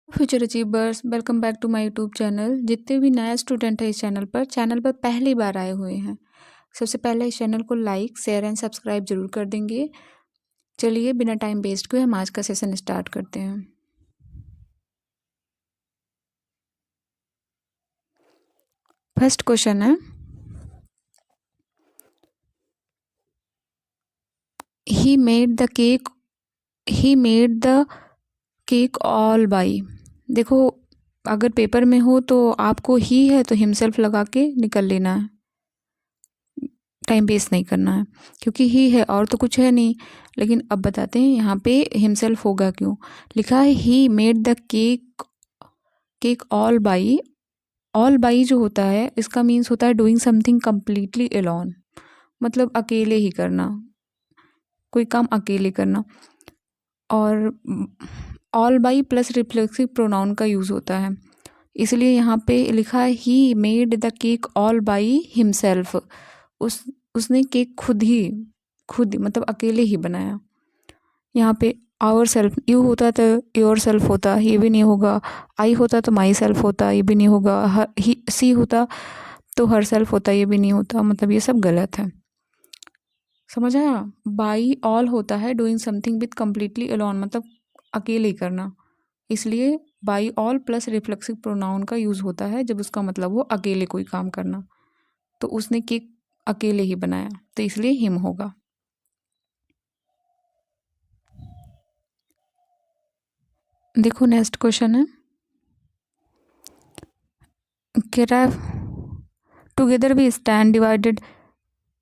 Future achievers, welcome back to my YouTube channel. जितने भी नया स्टूडेंट है इस चैनल पर पहली बार आए हुए हैं, सबसे पहले इस चैनल को लाइक शेयर एंड सब्सक्राइब जरूर कर देंगे। चलिए बिना टाइम वेस्ट किए हम आज का सेशन स्टार्ट करते हैं। फर्स्ट क्वेश्चन है, he made the cake all by. देखो, अगर पेपर में हो तो आपको ही है तो हिमसेल्फ लगा के निकल लेना है, टाइम वेस्ट नहीं करना है, क्योंकि ही है और तो कुछ है नहीं। लेकिन अब बताते हैं यहाँ पे हिमसेल्फ होगा क्यों। लिखा है he made the cake all by. All by जो होता है इसका मीन्स होता है डूइंग समथिंग कम्प्लीटली अलोन, मतलब अकेले ही करना, कोई काम अकेले करना। और all by plus reflexive pronoun का यूज़ होता है, इसलिए यहाँ पे लिखा है he made the cake all by himself. उसने केक खुद ही मतलब अकेले ही बनाया। यहाँ पे आवर सेल्फ यू होता तो योर सेल्फ होता, ये भी नहीं होगा। आई होता तो माई सेल्फ होता, ये भी नहीं होगा। सी होता तो हर सेल्फ होता, ये भी नहीं होता। मतलब ये सब गलत है, समझ आया। बाई ऑल होता है doing something with completely alone, मतलब अकेले करना, इसलिए by all plus reflexive pronoun का यूज़ होता है जब उसका मतलब हो अकेले कोई काम करना। तो उसने केक अकेले ही बनाया तो इसलिए हिम होगा। देखो नेक्स्ट क्वेश्चन है, together we stand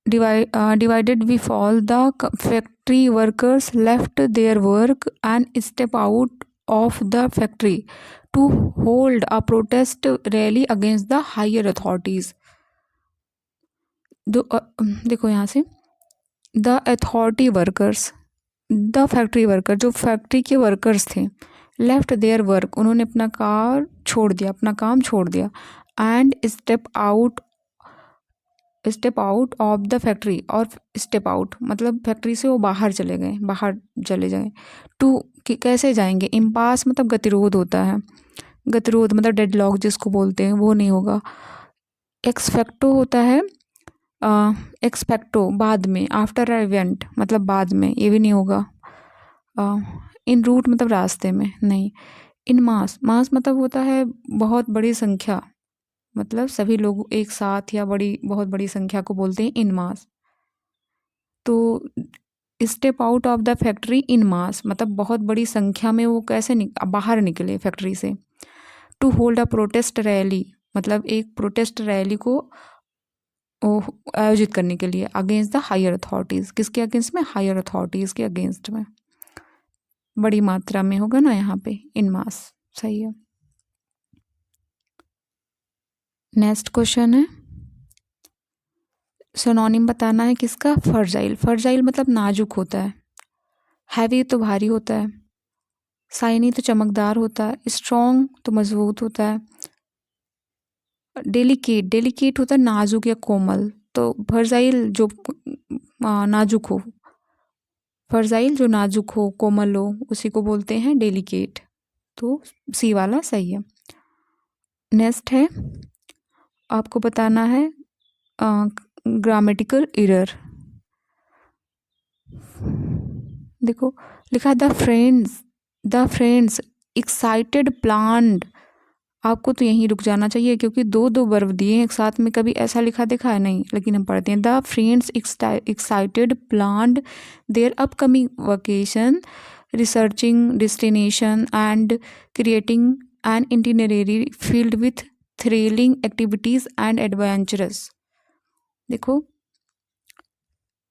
divided we fall. The factory workers left their work and step out of the factory to hold a protest rally against the higher authorities. देखो यहाँ से, the authority workers, the factory worker जो factory के workers थे, left their work उन्होंने अपना काम छोड़ दिया, and step out of the factory, और स्टेप आउट मतलब फैक्ट्री से वो बाहर चले जाए। टू कैसे जाएंगे, इम्पास मतलब गतिरोध होता है, गतिरोध मतलब डेडलॉक जिसको बोलते हैं वो नहीं होगा। एक्सपेक्टो होता है, एक्सपेक्टो बाद में, आफ्टर इवेंट मतलब बाद में, ये भी नहीं होगा। इन रूट मतलब रास्ते में नहीं। इन मास मतलब होता है बहुत बड़ी संख्या, मतलब सभी लोग एक साथ या बहुत बड़ी संख्या को बोलते हैं इन मास। तो step out of the factory in mass मतलब बहुत बड़ी संख्या में वो कैसे बाहर निकले फैक्ट्री से। To hold a protest rally मतलब एक प्रोटेस्ट रैली को आयोजित करने के लिए, अगेंस्ट द हायर अथॉरिटीज़, किसके अगेंस्ट में, हायर अथॉरिटीज़ के अगेंस्ट में, बड़ी मात्रा में होगा ना यहाँ पे, इन मास, सही है। नेक्स्ट क्वेश्चन है, सिनोनिम बताना है किसका, फर्जाइल। फर्जाइल मतलब नाजुक होता है, हैवी तो भारी होता है, साइनी तो चमकदार होता है, स्ट्रॉन्ग तो मजबूत होता है, डेलिकेट होता है नाजुक या कोमल। तो फर्जाइल जो नाजुक हो, फर्जाइल जो नाजुक हो, कोमल हो, उसी को बोलते हैं डेलिकेट। तो सी वाला सही है। नेक्स्ट है, आपको बताना है ग्रामेटिकल एरर। देखो लिखा है द फ्रेंड्स एक्साइटेड प्लान्ड। आपको तो यहीं रुक जाना चाहिए क्योंकि दो वर्ब दिए एक साथ में, कभी ऐसा लिखा देखा है नहीं, लेकिन हम पढ़ते हैं the friends excited planned their upcoming vacation, researching destination and creating an itinerary filled with thrilling activities and adventurous. देखो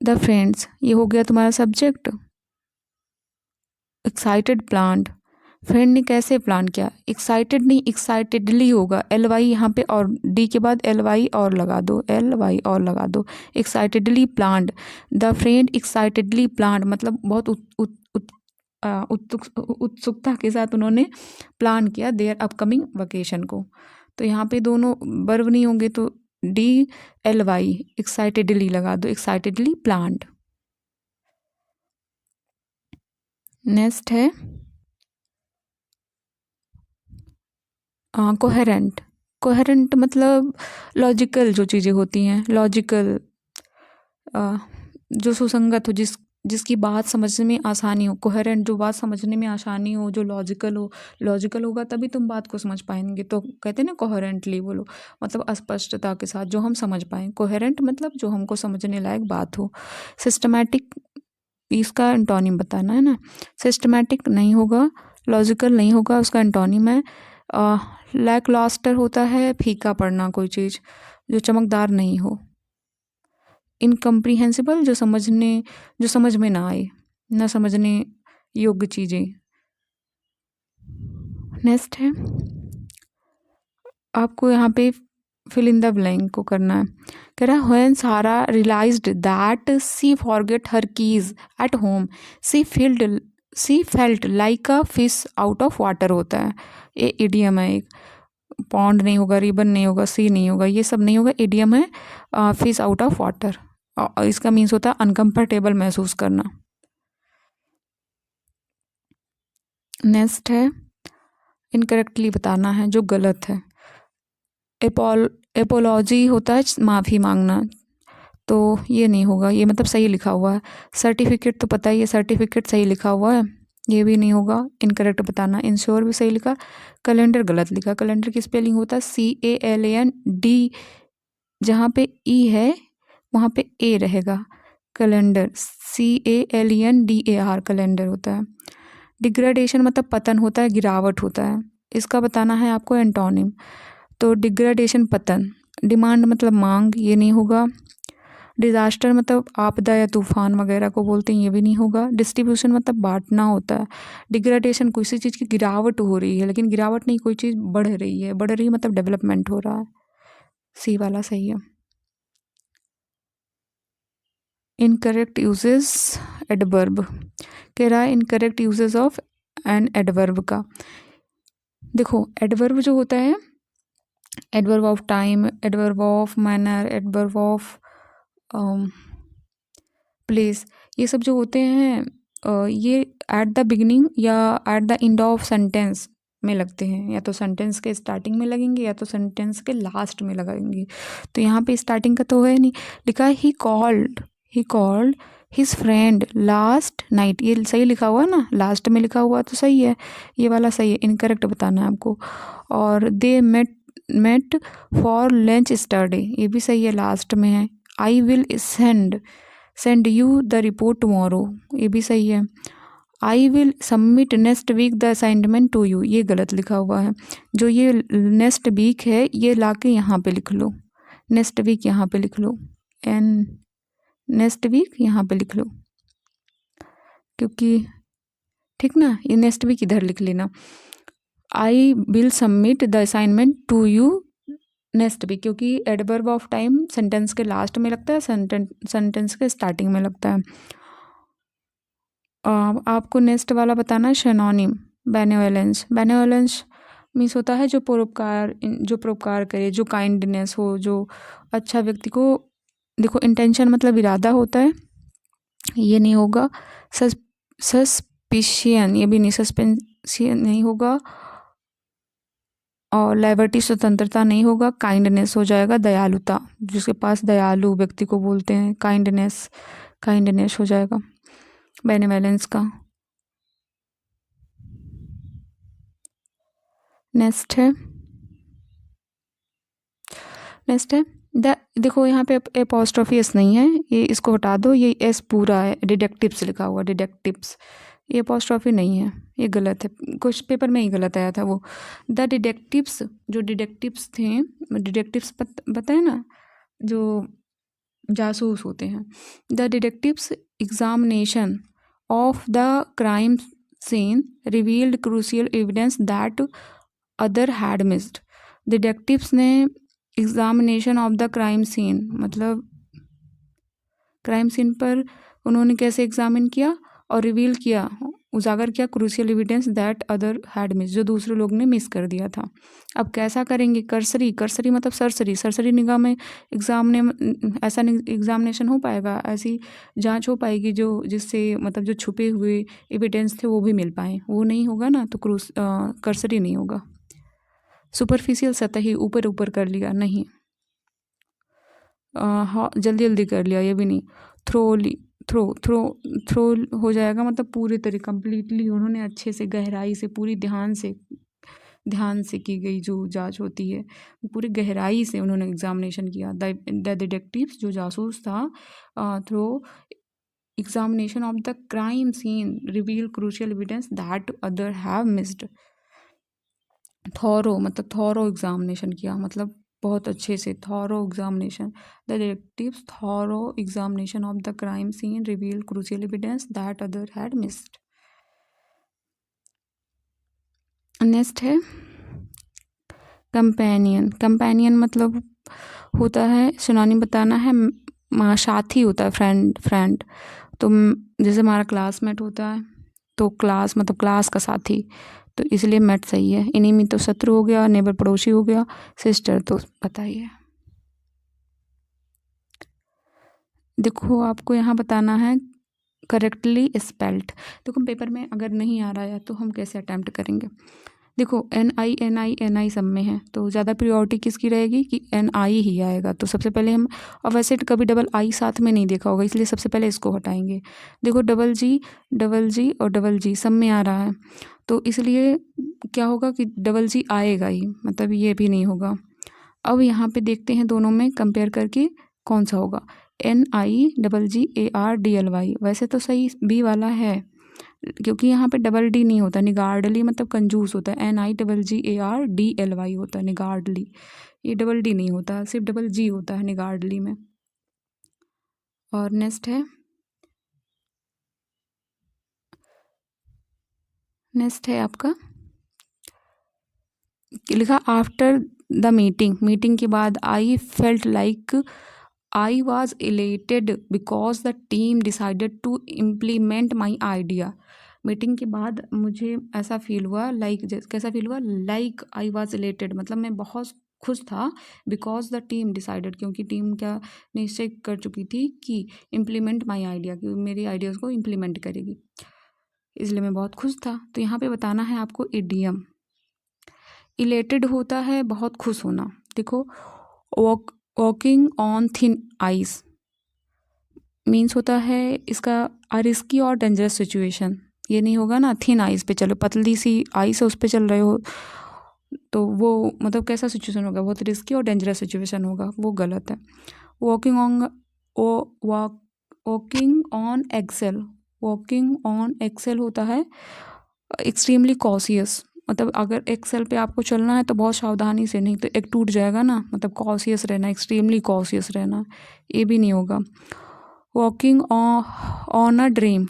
द फ्रेंड्स ये हो गया तुम्हारा सब्जेक्ट, एक्साइटेड प्लान्ड, फ्रेंड ने कैसे प्लान किया, एक्साइटेड नहीं एक्साइटेडली होगा, एल वाई यहाँ पे और डी के बाद एल वाई और लगा दो, excitedly planned. The friend excitedly planned मतलब बहुत उत्सुकता के साथ उन्होंने प्लान किया देयर अपकमिंग वेकेशन को। तो यहाँ पे दोनों वर्ब नहीं होंगे तो डी एल वाई एक्साइटेडली लगा दो, एक्साइटेडली प्लान्ड। नेक्स्ट है कोहेरेंट। कोहेरेंट मतलब लॉजिकल जो चीज़ें होती हैं, लॉजिकल, जो सुसंगत हो, जिसकी बात समझने में आसानी हो। कोहेरेंट, जो बात समझने में आसानी हो, जो लॉजिकल हो। लॉजिकल होगा तभी तुम बात को समझ पाएंगे, तो कहते हैं ना कोहेरेंटली बोलो, मतलब अस्पष्टता के साथ, जो हम समझ पाएँ। कोहेरेंट मतलब जो हमको समझने लायक बात हो। सिस्टमैटिक, इसका एंटोनिम बताना है ना। सिस्टमैटिक नहीं होगा, लॉजिकल नहीं होगा, उसका एंटोनिम है लैक लॉस्टर होता है फीका पड़ना, कोई चीज़ जो चमकदार नहीं हो। इनकम्प्रीहेंसिबल, जो समझ में ना आए, ना समझने योग्य चीज़ें। नेक्स्ट है, आपको यहाँ पे फिल इन द ब्लैंक को करना है। कह रहा है when Sara realised that she forget her keys at home she felt like a fish out of water होता है। ये इडियम है एक। पॉन्ड नहीं होगा, रिबन नहीं होगा, सी नहीं होगा, ये सब नहीं होगा, इडियम है फिश आउट ऑफ वाटर। इसका मीन्स होता है अनकंफर्टेबल महसूस करना। नेक्स्ट है, इनकरेक्टली बताना है, जो गलत है। एपोलॉजी होता है माफ़ी मांगना, तो ये नहीं होगा, ये मतलब सही लिखा हुआ है। सर्टिफिकेट तो पता ही है, सर्टिफिकेट सही लिखा हुआ है, ये भी नहीं होगा। इनकरेक्ट बताना। इंश्योर भी सही लिखा, कैलेंडर गलत लिखा। कैलेंडर की स्पेलिंग होता है CALAND, जहाँ पे ई है वहाँ पे ए रहेगा। कैलेंडर CALENDAR कैलेंडर होता है। डिग्रेडेशन मतलब पतन होता है, गिरावट होता है। इसका बताना है आपको एंटोनिम। तो डिग्रेडेशन पतन। डिमांड मतलब मांग, ये नहीं होगा। डिज़ास्टर मतलब आपदा या तूफान वगैरह को बोलते हैं, ये भी नहीं होगा। डिस्ट्रीब्यूशन मतलब बांटना होता है। डिग्रेडेशन किसी चीज़ की गिरावट हो रही है, लेकिन गिरावट नहीं, कोई चीज़ बढ़ रही है। बढ़ रही मतलब डेवलपमेंट हो रहा है। सी वाला सही है। Incorrect uses adverb. कह रहा है incorrect uses of an adverb का। देखो एडवर्ब जो होता है, adverb of time, adverb of manner, adverb of place, ये सब जो होते हैं ये एट द बिगिनिंग या at the end of sentence में लगते हैं। या तो सेंटेंस के स्टार्टिंग में लगेंगे या तो सेंटेंस के लास्ट में लगाएंगे। तो यहाँ पे स्टार्टिंग का तो है नहीं। लिखा है he called his friend last night, ये सही लिखा हुआ है ना, लास्ट में लिखा हुआ तो सही है, ये वाला सही है। इनकरेक्ट बताना है आपको। और they met for lunch Saturday, ये भी सही है, लास्ट में है। I will send you the report tomorrow, ये भी सही है। I will submit next week the assignment to you, ये गलत लिखा हुआ है। जो ये नेक्स्ट वीक है, ये लाके यहाँ पे लिख लो, नेक्स्ट वीक यहाँ पे लिख लो, एंड नेक्स्ट वीक यहाँ पे लिख लो, क्योंकि ठीक ना, ये नेक्स्ट वीक इधर लिख लेना। I will submit the assignment to you next week, क्योंकि एडवर्ब ऑफ टाइम सेंटेंस के लास्ट में लगता है, सेंटेंस के स्टार्टिंग में लगता है। आपको नेक्स्ट वाला बताना है सिनोनिम। बेनेवोलेंस मीन्स होता है जो परोपकार करे, जो काइंडनेस हो, जो अच्छा व्यक्ति को। देखो इंटेंशन मतलब इरादा होता है, ये नहीं होगा। सस्पिशियन, ये भी नहीं, सस्पेंशियन नहीं होगा। और लिबर्टी स्वतंत्रता नहीं होगा। काइंडनेस हो जाएगा, दयालुता, जिसके पास दयालु व्यक्ति को बोलते हैं, काइंडनेस हो जाएगा बेनेवोलेंस का। नेक्स्ट है देखो यहाँ पे एपोस्ट्रोफी एस नहीं है, ये इसको हटा दो, ये एस पूरा है, डिडक्टिव्स लिखा हुआ, डिडक्टिव्स, ये एपोस्ट्रोफी नहीं है, ये गलत है, कुछ पेपर में ही गलत आया था वो। द डिडक्टिव्स, जो डिडक्टिव्स थे, डिडक्टिव्स पता है ना, जो जासूस होते हैं। The detective's examination of the crime scene revealed crucial evidence that other had missed. Detective's ने examination of the crime scene मतलब क्राइम सीन पर उन्होंने कैसे एग्जामिन किया और रिवील किया, उजागर किया, crucial evidence that other had miss, जो दूसरे लोग ने मिस कर दिया था। अब कैसा करेंगे, करसरी मतलब सरसरी निगाह में ऐसा एग्जामिनेशन हो पाएगा, ऐसी जांच हो पाएगी जो जिससे मतलब जो छुपे हुए एविडेंस थे वो भी मिल पाए, वो नहीं होगा ना, तो करसरी नहीं होगा। सुपरफिशियल सतही, ऊपर ऊपर कर लिया नहीं, हाँ जल्दी जल्दी कर लिया ये भी नहीं, थ्रोली थ्रो थ्रो थ्रो हो जाएगा मतलब पूरी तरह कंप्लीटली उन्होंने अच्छे से गहराई से पूरी ध्यान से की गई जो जांच होती है, पूरी गहराई से उन्होंने एग्जामिनेशन किया। द डिटेक्टिव्स जो जासूस था thorough examination of the crime scene reveal crucial evidence that other have missed. Thorough मतलब थॉरो एग्जामिनेशन किया मतलब बहुत अच्छे से, thorough examination. The detectives thorough examination of the crime scene reveal crucial evidence that other had missed. Next है companion. Companion मतलब होता है सिनोनिम बताना है, साथी होता है, फ्रेंड। तो जैसे हमारा क्लासमेट होता है तो क्लास मतलब क्लास का साथी, तो इसलिए मेट सही है। इनिमी तो शत्रु हो गया, नेबर पड़ोसी हो गया, सिस्टर तो पता ही है। देखो आपको यहाँ बताना है करेक्टली स्पेल्ड। देखो पेपर में अगर नहीं आ रहा है तो हम कैसे अटैम्प्ट करेंगे। देखो NI सब में है तो ज़्यादा प्रियोरिटी किसकी रहेगी कि NI ही आएगा। तो सबसे पहले हम, और वैसे कभी डबल आई साथ में नहीं देखा होगा इसलिए सबसे पहले इसको हटाएंगे। देखो डबल जी और डबल जी सब में आ रहा है तो इसलिए क्या होगा कि डबल जी आएगा ही, मतलब ये भी नहीं होगा। अब यहाँ पे देखते हैं दोनों में कंपेयर करके कौन सा होगा। NIGGARDLY वैसे तो सही बी वाला है क्योंकि यहाँ पे डबल डी नहीं होता। निगार्डली मतलब कंजूस होता है, NIGGARDLY होता है निगार्डली, ये डबल डी नहीं होता, सिर्फ डबल जी होता है निगार्डली में। और नेक्स्ट है आपका लिखा आफ्टर द मीटिंग के बाद I felt like I was elated because the team decided to implement my idea. Meeting के बाद मुझे ऐसा फील हुआ कैसा फील हुआ, लाइक आई वॉज इलेटेड मतलब मैं बहुत खुश था, बिकॉज द टीम डिसाइडेड क्योंकि टीम क्या निश्चय कर चुकी थी कि इम्प्लीमेंट माई आइडिया, कि मेरे आइडियाज़ को इम्प्लीमेंट करेगी, इसलिए मैं बहुत खुश था। तो यहाँ पे बताना है आपको इडियम। इलेटेड होता है बहुत खुश होना। देखो walking on thin ice means होता है इसका रिस्की और डेंजरस सिचुएशन, ये नहीं होगा ना थिन आइस पे चलो, पतली सी आइस है उस पर चल रहे हो तो वो मतलब कैसा सिचुएशन होगा, बहुत रिस्की और डेंजरस सिचुएशन होगा, वो गलत है। वॉकिंग ऑन एक्सेल होता है एक्सट्रीमली कॉशियस, मतलब अगर एक्सेल पे आपको चलना है तो बहुत सावधानी से, नहीं तो एक टूट जाएगा ना, मतलब कॉशियस रहना, एक्सट्रीमली कॉशियस रहना, ये भी नहीं होगा। वॉकिंग ऑन अ ड्रीम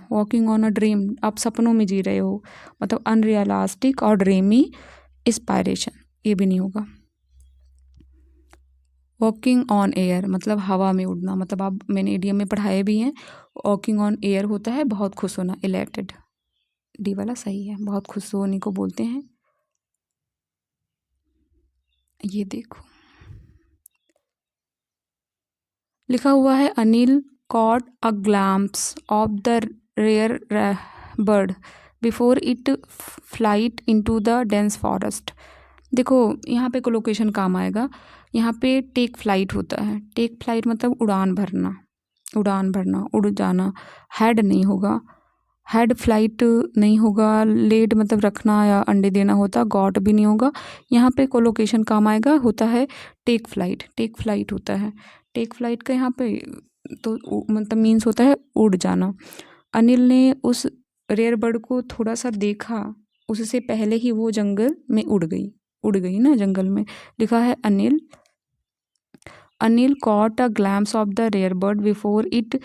आप सपनों में जी रहे हो, मतलब अनरियलिस्टिक और ड्रीमी इंस्पायरेशन, ये भी नहीं होगा। वॉकिंग ऑन एयर मतलब हवा में उड़ना, मतलब आप मैंने इडियम में पढ़ाए भी हैं। वॉकिंग ऑन एयर होता है बहुत खुश होना, इलेटेड, डी वाला सही है, बहुत खुश होने को बोलते हैं। ये देखो लिखा हुआ है Anil caught a glimpse of the rare bird before it flight into the dense forest। देखो यहाँ पे कोलोकेशन काम आएगा, यहाँ पे टेक फ्लाइट होता है, टेक फ्लाइट मतलब उड़ान भरना, उड़ जाना, हेड नहीं होगा, हेड फ्लाइट नहीं होगा, लेड मतलब रखना या अंडे देना होता, गॉट भी नहीं होगा। यहाँ पे कोलोकेशन काम आएगा, होता है टेक फ्लाइट होता है, टेक फ्लाइट का यहाँ पे तो मतलब मीन्स होता है उड़ जाना। अनिल ने उस रेयर बर्ड को थोड़ा सा देखा, उससे पहले ही वो जंगल में उड़ गई ना जंगल में। लिखा है Anil caught a glimpse of the rare bird before it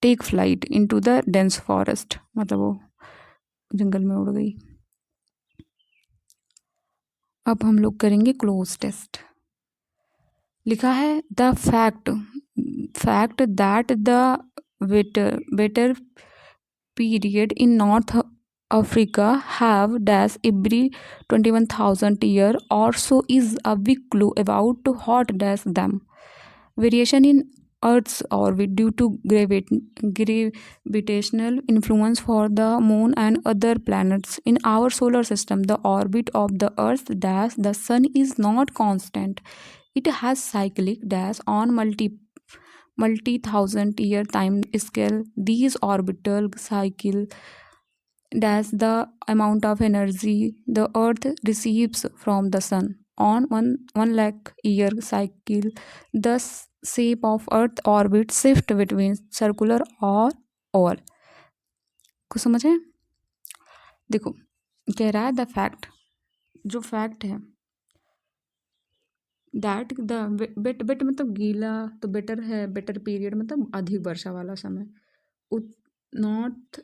take flight into the dense forest, मतलब वो जंगल में उड़ गई। अब हम लोग करेंगे क्लोज टेस्ट। लिखा है the fact that the wetter period in North Africa have dash every 21,000 year और so is a big clue about what dash them. Variation in Earth's orbit due to gravitational influence for the moon and other planets. In our solar system, the orbit of the Earth dash the sun is not constant. It has cyclic dash on multi-thousand year time scale. These orbital cycle dash the amount of energy the Earth receives from the sun. On 1 lakh year cycle, the shape of Earth orbit shift between circular और oval. कुछ समझ है? देखो कह रहा है the fact, जो fact है दैट द बेट मतलब गीला तो बेटर है, बेटर पीरियड मतलब अधिक वर्षा वाला समय। नॉर्थ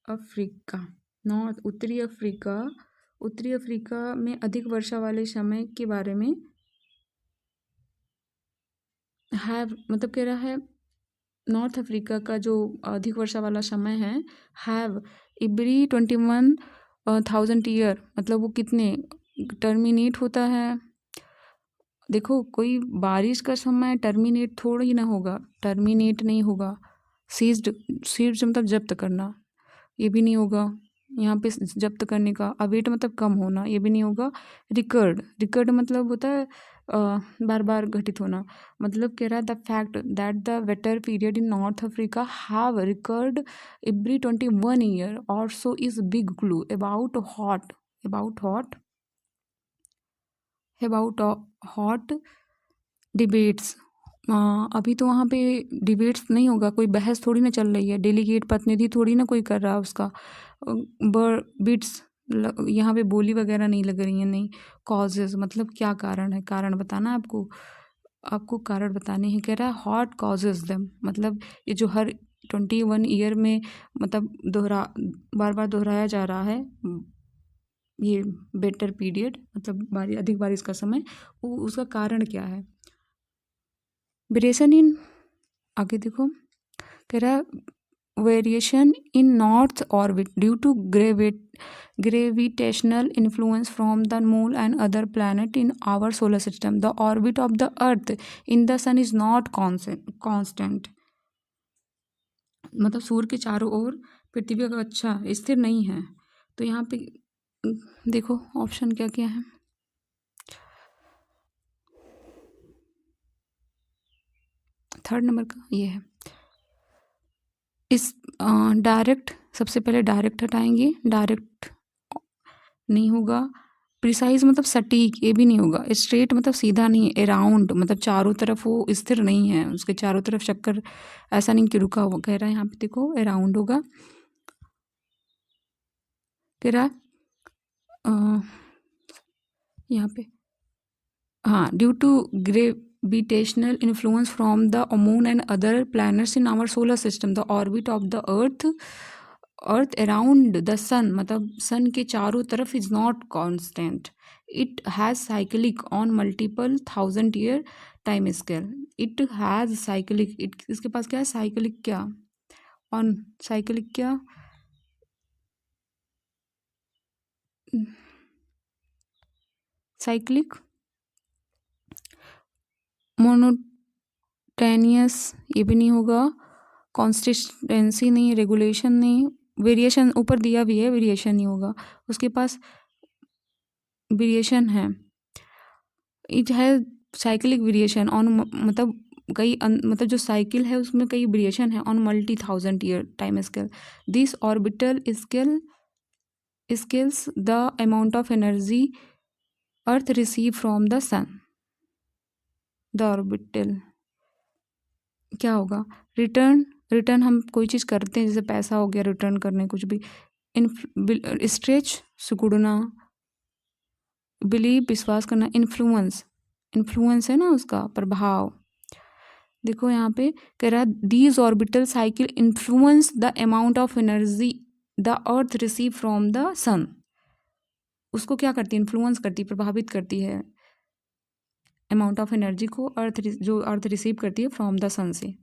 अफ्रीका नॉर्थ उत्तरी अफ्रीका में अधिक वर्षा वाले समय के बारे में है, मतलब कह रहा है नॉर्थ अफ्रीका का जो अधिक वर्षा वाला समय है हैव एवरी 21,000 ईयर, मतलब वो कितने टर्मिनेट होता है। देखो कोई बारिश का समय टर्मिनेट थोड़ा ही ना होगा, टर्मिनेट नहीं होगा। सीज्ड मतलब जब्त करना, ये भी नहीं होगा। यहाँ पे जब्त करने का, अवेट मतलब कम होना, ये भी नहीं होगा। रिकर्ड मतलब होता है बार बार घटित होना। मतलब कह रहा है the fact that the wetter period in North Africa have recurred every 21 year और so is big clue about hot debates. अभी तो वहाँ पे डिबेट्स नहीं होगा, कोई बहस थोड़ी ना चल रही है, डेलीगेट प्रतिनिधि थोड़ी ना कोई कर रहा है उसका। बिट्स यहाँ पे बोली वगैरह नहीं लग रही है, नहीं। कॉजेज मतलब क्या कारण है, कारण बताना है आपको कारण बताने हैं। कह रहा है हॉट कॉजेज देम, मतलब ये जो हर 21 ईयर में मतलब बार बार दोहराया जा रहा है ये बेटर पीरियड मतलब अधिक बारिश का समय, वो उसका कारण क्या है। वेरिएशन इन, आगे देखो कह रहा है variation in north orbit due to gravitational influence from the moon and other planet in our solar system. The orbit of the earth in the sun is not constant. मतलब सूर्य के चारों ओर पृथ्वी का कक्षा स्थिर नहीं है। तो यहाँ पे देखो ऑप्शन क्या क्या है। थर्ड नंबर का ये है। इस डायरेक्ट, सबसे पहले डायरेक्ट हटाएंगे, डायरेक्ट नहीं होगा। प्रिसाइज मतलब सटीक, ये भी नहीं होगा। स्ट्रेट मतलब सीधा नहीं है। अराउंड मतलब चारों तरफ वो स्थिर नहीं है, उसके चारों तरफ चक्कर ऐसा नहीं कि रुका हुआ। कह रहा है यहाँ पे देखो अराउंड होगा। कह रहा यहाँ पे हाँ due to gravitational influence from the moon and other planets in our solar system, the orbit of the earth around the sun मतलब sun के चारों तरफ is not constant. It has cyclic on multiple thousand year time scale. It has cyclic, इसके पास क्या है, cyclic क्या on cyclic क्या cyclic मोनोटेनियस, ये भी नहीं होगा। कॉन्सिस्टेंसी नहीं, रेगुलेशन नहीं, वेरिएशन ऊपर दिया भी है, वेरिएशन नहीं होगा। उसके पास वेरिएशन है, इट है साइक्लिक वेरिएशन ऑन मतलब कई मतलब जो साइकिल है उसमें कई वेरिएशन है on multi-thousand year time scale. This orbital scales the amount of energy Earth receive from the sun. The orbital क्या होगा, रिटर्न हम कोई चीज़ करते हैं, जैसे पैसा हो गया रिटर्न करने, कुछ भी। स्ट्रेच सिकुड़ना, बिलीव विश्वास करना, इन्फ्लुएंस है ना उसका प्रभाव। देखो यहाँ पे कह रहा है these orbital cycle influence the amount of energy the earth receive from the sun. उसको क्या करती है, इन्फ्लुएंस करती है, प्रभावित करती है अमाउंट ऑफ एनर्जी को अर्थ जो अर्थ रिसीव करती है फ्रॉम द सन से।